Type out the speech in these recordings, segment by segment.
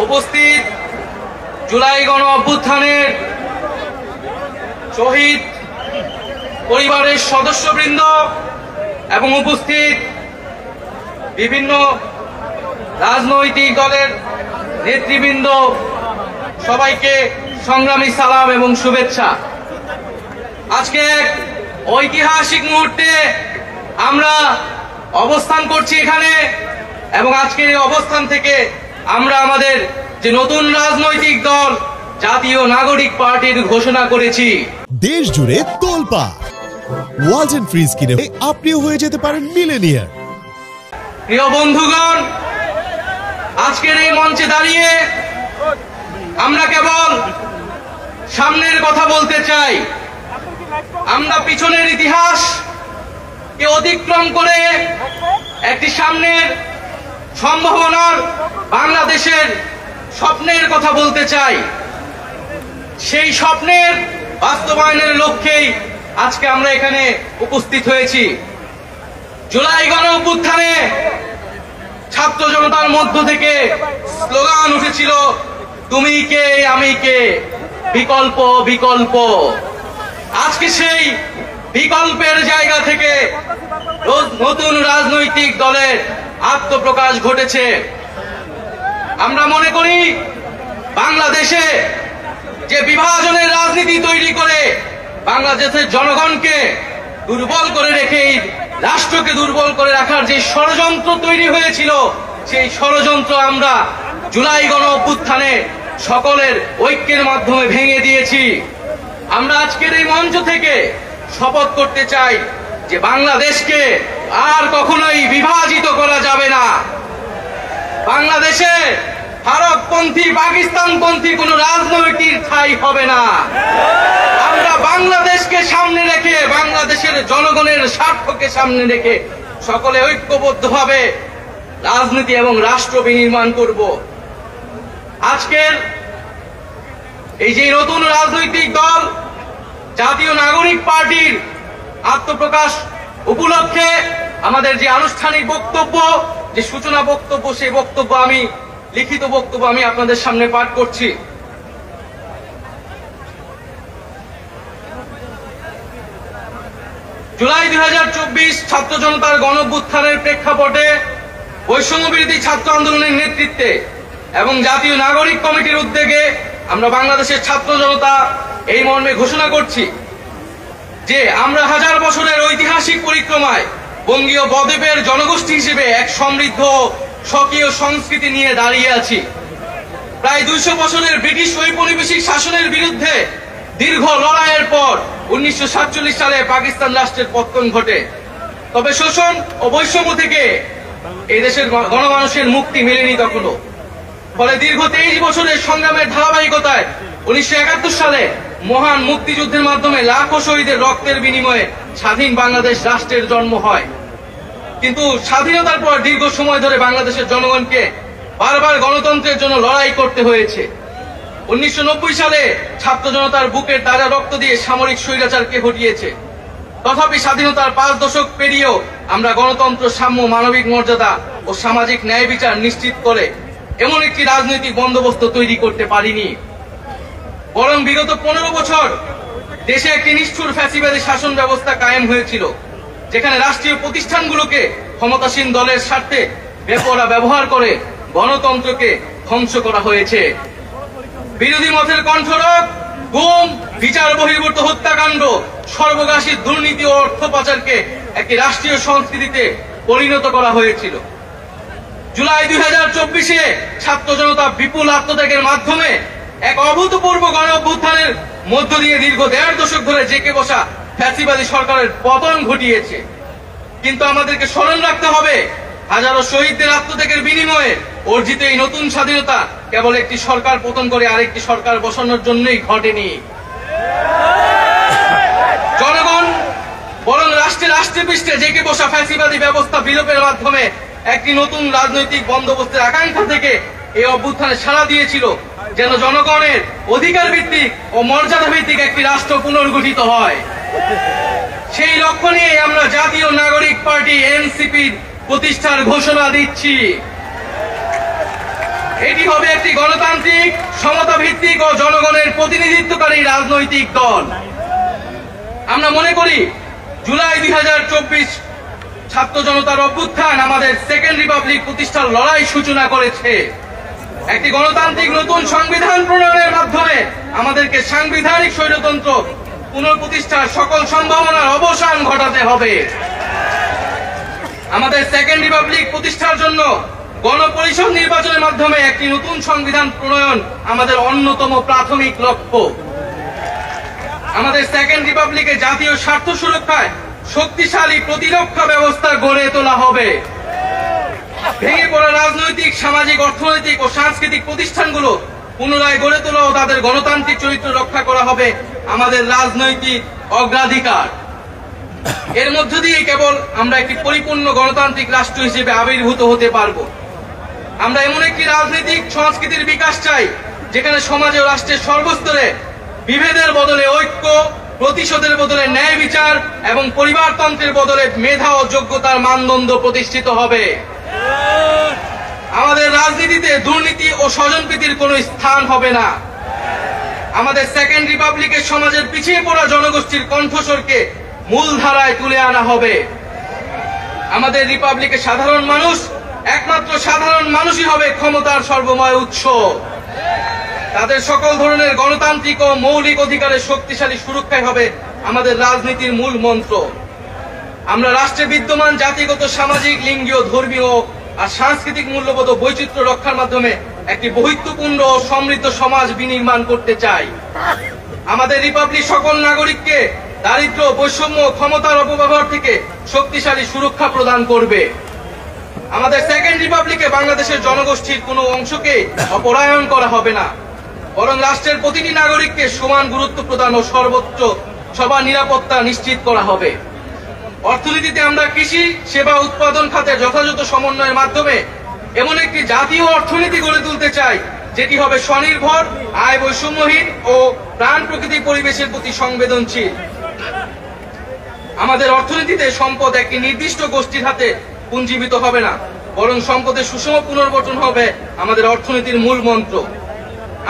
উপস্থিত জুলাই গণ অভ্যুত্থানের শহীদ পরিবারের সদস্যবৃন্দ এবং উপস্থিত বিভিন্ন রাজনৈতিক দলের নেতৃবৃন্দ, সবাইকে সংগ্রামী সালাম এবং শুভেচ্ছা। আজকে এক ঐতিহাসিক মুহূর্তে আমরা অবস্থান করছি এখানে, এবং আজকের এই অবস্থান থেকে আমরা আমাদের যে নতুন রাজনৈতিক দল জাতীয় নাগরিক পার্টির ঘোষণা করেছি। দেশ জুড়ে তোলপাড় ওয়ালটন ফ্রিজ কিনে আপনিও হয়ে যেতে পারেন মিলেনিয়ার। প্রিয় বন্ধুগণ, আজকের এই মঞ্চে দাঁড়িয়ে আমরা কেবল সামনের কথা বলতে চাই। আমরা পিছনের ইতিহাস কে অতিক্রম করে একটি সামনের সম্ভাবনার বাংলাদেশের স্বপ্নের কথা বলতে চাই। সেই স্বপ্নের বাস্তবায়নের লক্ষ্যেই আজকে আমরা এখানে উপস্থিত হয়েছি। জুলাই গণ অভ্যুত্থানে ছাত্র জনতার মধ্য থেকে স্লোগান উঠেছিল, তুমি কে আমি কে, বিকল্প বিকল্প। আজকে সেই বিকল্পের জায়গা থেকে নতুন রাজনৈতিক দলের আত্মপ্রকাশ ঘটেছে। আমরা মনে করি বাংলাদেশে যে বিভাজনের রাজনীতি তৈরি করে বাংলাদেশের জনগণকে দুর্বল করে রেখে রাষ্ট্রকে দুর্বল করে রাখার যে ষড়যন্ত্র তৈরি হয়েছিল, সেই ষড়যন্ত্র আমরা জুলাই গণ অভ্যুত্থানে সকলের ঐক্যের মাধ্যমে ভেঙে দিয়েছি। আমরা আজকের এই মঞ্চ থেকে শপথ করতে চাই যে বাংলাদেশকে আর কখনোই বিভাজিত করা যাবে না। বাংলাদেশে ভারতপন্থী পাকিস্তানপন্থী কোন রাজনৈতিক ঠাঁই হবে না। আমরা বাংলাদেশকে সামনে রেখে, বাংলাদেশের জনগণের স্বার্থকে সামনে রেখে সকলে ঐক্যবদ্ধভাবে রাজনীতি এবং রাষ্ট্র বিনির্মাণ করব। আজকের এই যে নতুন রাজনৈতিক দল জাতীয় নাগরিক পার্টির আত্মপ্রকাশ উপলক্ষে আমাদের যে আনুষ্ঠানিক বক্তব্য, যে সূচনা বক্তব্য, সেই বক্তব্য আমি লিখিত বক্তব্য আমি আপনাদের সামনে পাঠ করছি। জুলাই 2024 ছাত্র জনতার গণঅভ্যুত্থানের প্রেক্ষাপটে বৈষম্য বিরোধী ছাত্র আন্দোলনের নেতৃত্বে এবং জাতীয় নাগরিক কমিটির উদ্যোগে আমরা বাংলাদেশের ছাত্র জনতা এই মর্মে ঘোষণা করছি যে আমরা হাজার বছরের ঐতিহাসিক পরিক্রমায় বঙ্গীয় বদ্বীপের জনগোষ্ঠী হিসেবে এক সমৃদ্ধ স্বকীয় সংস্কৃতি নিয়ে দাঁড়িয়ে আছি। প্রায় 200 বছরের ব্রিটিশ ঔপনিবেশিক শাসনের বিরুদ্ধে দীর্ঘ লড়াইয়ের পর 1947 সালে পাকিস্তান রাষ্ট্রের পতন ঘটে। তবে শোষণ ও বৈষম্য থেকে এই দেশের গণমানুষের মুক্তি মেলেনি তখনও। ফলে দীর্ঘ 23 বছরের সংগ্রামের ধারাবাহিকতায় 1971 সালে মহান মুক্তিযুদ্ধের মাধ্যমে লাখো শহীদের রক্তের বিনিময়ে স্বাধীন বাংলাদেশ রাষ্ট্রের জন্ম হয়। কিন্তু স্বাধীনতার পর দীর্ঘ সময় ধরে বাংলাদেশের জনগণকে বারবার গণতন্ত্রের জন্য লড়াই করতে হয়েছে। 1990 সালে ছাত্র জনতার বুকের তাজা রক্ত দিয়ে সামরিক স্বৈরাচারকে হটিয়েছে। তথাপি স্বাধীনতার 5 দশক পেরিয়েও আমরা গণতন্ত্র, সাম্য, মানবিক মর্যাদা ও সামাজিক ন্যায় বিচার নিশ্চিত করে এমন একটি রাজনৈতিক বন্দোবস্ত তৈরি করতে পারিনি। বরং বিগত 15 বছর দেশে একটি নিষ্ঠুর ফ্যাসিবাদী শাসন ব্যবস্থা কায়েম হয়েছিল, যেখানে রাষ্ট্রীয় প্রতিষ্ঠানগুলোকে ক্ষমতাসীন দলের স্বার্থে বেপরোয়া ব্যবহার করে গণতন্ত্রকে ধ্বংস করা হয়েছে। বিরোধী মতের কণ্ঠরোধ, গুম, বিচার বহির্ভূত হত্যাকাণ্ড, সর্বগ্রাসী দুর্নীতি ও অর্থ পাচারকে একটি রাষ্ট্রীয় সংস্কৃতিতে পরিণত করা হয়েছিল। জুলাই 2024-এ ছাত্র জনতা বিপুল আত্মত্যাগের মাধ্যমে এক অভূতপূর্ব গণ অভ্যুত্থানের মধ্য দিয়ে দীর্ঘ 1.5 দশক ধরে জেঁকে বসা ফ্যাসিবাদী সরকারের পতন ঘটিয়েছে। কিন্তু আমাদেরকে স্মরণ রাখতে হবে, হাজারো শহীদদের আত্মত্যাগের বিনিময়ে অর্জিত এই নতুন স্বাধীনতা কেবল একটি সরকার পতন করে আরেকটি সরকার বসানোর জন্যই ঘটেনি। জনগণ বরং রাষ্ট্রে পৃষ্ঠে জেঁকে বসা ফ্যাসিবাদী ব্যবস্থা বিলোপের মাধ্যমে একটি নতুন রাজনৈতিক বন্দোবস্তের আকাঙ্ক্ষা থেকে এই অভ্যুত্থানে সাড়া দিয়েছিল, যেন জনগণের অধিকার ভিত্তিক ও মর্যাদা ভিত্তিক একটি রাষ্ট্র পুনর্গঠিত হয়। সেই লক্ষ্য নিয়ে আমরা জাতীয় নাগরিক পার্টি এনসিপির প্রতিষ্ঠার ঘোষণা দিচ্ছি। এটি হবে একটি গণতান্ত্রিক, সমতা ভিত্তিক ও জনগণের প্রতিনিধিত্বকারী রাজনৈতিক দল। আমরা মনে করি জুলাই 2024 ছাত্র জনতার অভ্যুত্থান আমাদের সেকেন্ড রিপাবলিক প্রতিষ্ঠার লড়াই সূচনা করেছে। একটি গণতান্ত্রিক নতুন সংবিধান প্রণয়নের মাধ্যমে আমাদেরকে সাংবিধানিক স্বৈরতন্ত্র পুনঃপ্রতিষ্ঠার সকল সম্ভাবনার অবসান ঘটাতে হবে। আমাদের সেকেন্ড রিপাবলিক প্রতিষ্ঠার জন্য গণপরিষদ নির্বাচনের মাধ্যমে একটি নতুন সংবিধান প্রণয়ন আমাদের অন্যতম প্রাথমিক লক্ষ্য। আমাদের সেকেন্ড রিপাবলিকে জাতীয় স্বার্থ সুরক্ষায় শক্তিশালী প্রতিরক্ষা ব্যবস্থা গড়ে তোলা হবে। ভেঙে পড়া রাজনৈতিক, সামাজিক, অর্থনৈতিক ও সাংস্কৃতিক প্রতিষ্ঠানগুলো পুনরায় গড়ে তোলা ও তাদের গণতান্ত্রিক চরিত্র রক্ষা করা হবে আমাদের রাজনৈতিক অগ্রাধিকার। এর মধ্য দিয়ে কেবল আমরা একটি পরিপূর্ণ গণতান্ত্রিক রাষ্ট্র হিসেবে আবির্ভূত হতে পারব। আমরা এমন একটি রাজনৈতিক সংস্কৃতির বিকাশ চাই যেখানে সমাজে ও রাষ্ট্রের সর্বস্তরে বিভেদের বদলে ঐক্য, প্রতিশোধের বদলে ন্যায় বিচার এবং পরিবারতন্ত্রের বদলে মেধা ও যোগ্যতার মানদণ্ড প্রতিষ্ঠিত হবে। আমাদের রাজনীতিতে দুর্নীতি ও স্বজনপ্রীতির কোনো স্থান হবে না। আমাদের সেকেন্ড রিপাবলিকের সমাজের পিছিয়ে পড়া জনগোষ্ঠীর কণ্ঠস্বরকে মূলধারায় তুলে আনা হবে। আমাদের রিপাবলিকের সাধারণ মানুষ, একমাত্র সাধারণ মানুষই হবে ক্ষমতার সর্বময় উৎস। তাদের সকল ধরনের গণতান্ত্রিক ও মৌলিক অধিকারের শক্তিশালী সুরক্ষাই হবে আমাদের রাজনীতির মূল মন্ত্র। আমরা রাষ্ট্রে বিদ্যমান জাতিগত, সামাজিক, লিঙ্গীয়, ধর্মীয় আর সাংস্কৃতিক মূল্যবোধ ও বৈচিত্র্য রক্ষার মাধ্যমে একটি বৈচিত্র্যপূর্ণ ও সমৃদ্ধ সমাজ বিনির্মাণ করতে চাই। আমাদের রিপাবলিক সকল নাগরিককে দারিদ্র, বৈষম্য, ক্ষমতার অপব্যবহার থেকে শক্তিশালী সুরক্ষা প্রদান করবে। আমাদের সেকেন্ড রিপাবলিকে বাংলাদেশের জনগোষ্ঠীর কোনো অংশকে অপরায়ণ করা হবে না, বরং রাষ্ট্রের প্রতিটি নাগরিককে সমান গুরুত্ব প্রদান ও সর্বোচ্চ সবার নিরাপত্তা নিশ্চিত করা হবে। অর্থনীতিতে আমরা কৃষি, সেবা, উৎপাদন খাতে যথাযথ সমন্বয়ের মাধ্যমে এমন একটি জাতীয় অর্থনীতি গড়ে তুলতে চাই যেটি হবে স্বনির্ভর, আয় বৈষম্যহীন ও প্রাণ প্রকৃতি পরিবেশের প্রতি সংবেদনশীল। আমাদের অর্থনীতিতে সম্পদ একটি নির্দিষ্ট গোষ্ঠীর হাতে পুঞ্জীবিত হবে না, বরং সম্পদের সুষম পুনর্বণ্টন হবে আমাদের অর্থনীতির মূল মন্ত্র।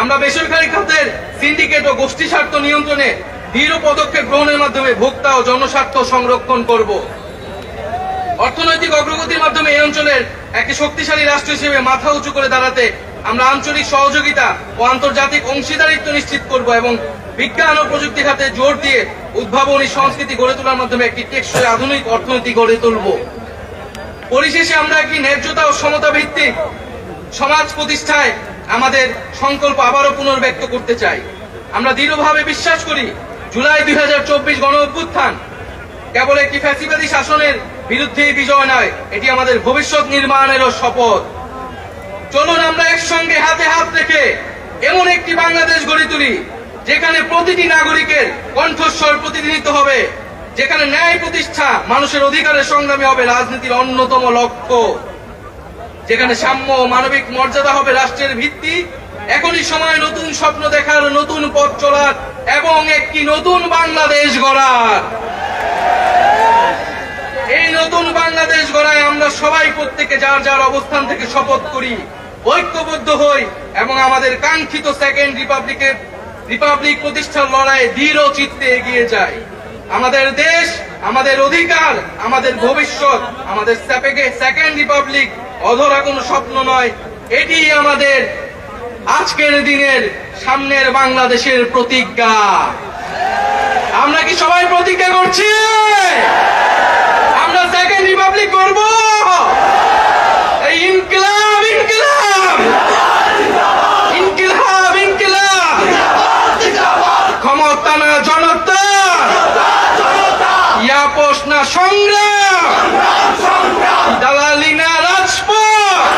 আমরা বেসরকারি খাতের সিন্ডিকেট ও গোষ্ঠী স্বার্থ নিয়ন্ত্রণে দৃঢ় পদক্ষেপ গ্রহণের মাধ্যমে ভোক্তা ও জনস্বার্থ সংরক্ষণ করব। অর্থনৈতিক অগ্রগতির মাধ্যমে এই অঞ্চলের একটি শক্তিশালী রাষ্ট্র হিসেবে মাথা উঁচু করে দাঁড়াতে আমরা আঞ্চলিক সহযোগিতা ও আন্তর্জাতিক অংশীদারিত্ব নিশ্চিত করব এবং বিজ্ঞান ও প্রযুক্তি খাতে জোর দিয়ে উদ্ভাবনী সংস্কৃতি গড়ে তোলার মাধ্যমে একটি টেকসই আধুনিক অর্থনীতি গড়ে তুলব। পরিশেষে আমরা একটি ন্যায্যতা ও সমতা ভিত্তিক সমাজ প্রতিষ্ঠায় আমাদের সংকল্প আবারও পুনর্ব্যক্ত করতে চাই। আমরা দৃঢ়ভাবে বিশ্বাস করি জুলাই 2024 গণ অভ্যুত্থান কেবল একটি ফ্যাসিবাদী শাসনের বিরুদ্ধে বিজয় নয়, এটি আমাদের ভবিষ্যৎ নির্মাণেরও শপথ। চলুন আমরা একসঙ্গে হাতে হাত রেখে এমন একটি বাংলাদেশ গড়ে তুলি যেখানে প্রতিটি নাগরিকের কণ্ঠস্বর প্রতিনিধিত্ব হবে, যেখানে ন্যায় প্রতিষ্ঠা, মানুষের অধিকারের সংগ্রামী হবে রাজনীতির অন্যতম লক্ষ্য, যেখানে সাম্য ও মানবিক মর্যাদা হবে রাষ্ট্রের ভিত্তি। এখনই সময় নতুন স্বপ্ন দেখার, নতুন পথ চলার এবং একটি নতুন বাংলাদেশ গড়ার। এই নতুন বাংলাদেশ গড়ায় আমরা সবাই প্রত্যেকে যার যার অবস্থান থেকে শপথ করি, ঐক্যবদ্ধ হই এবং আমাদের কাঙ্ক্ষিত সেকেন্ড রিপাবলিক প্রতিষ্ঠার লড়াইয়ে দৃঢ় চিত্তে এগিয়ে যাই। আমাদের দেশ, আমাদের অধিকার, আমাদের ভবিষ্যৎ, আমাদের সেকেন্ড রিপাবলিক অধরা কোনো স্বপ্ন নয়, এটি আমাদের আজকের দিনের সামনের বাংলাদেশের প্রতিজ্ঞা। আমরা কি সবাই প্রতিজ্ঞা করছি আমরা সেকেন্ড রিপাবলিক করব? এই ইনকিলাব, ইনকিলাব, ইনকিলাব, ইনকিলাব, ক্ষমতা না জনতা, ইয়াপস না সংগ্রাম, দালালি না রাজপথ,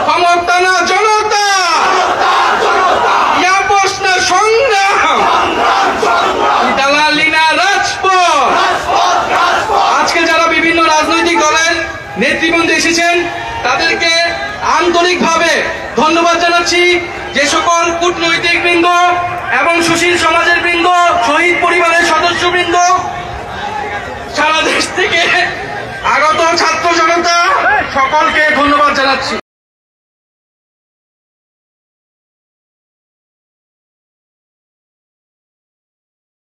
ক্ষমতা না জনতা, ইয়াপস না সংগ্রাম, দালালি না রাজপথ। আজকে যারা বিভিন্ন রাজনৈতিক দলের নেতৃবৃন্দ এসেছেন তাদেরকে আন্তরিকভাবে ধন্যবাদ জানাচ্ছি। যে সকল কূটনৈতিক বৃন্দ এবং সুশীল সমাজের বৃন্দ, শহীদ পরিবারের সদস্যবৃন্দ, সারা দেশ থেকে আগত ছাত্র জনতা, সকলকে ধন্যবাদ জানাচ্ছি।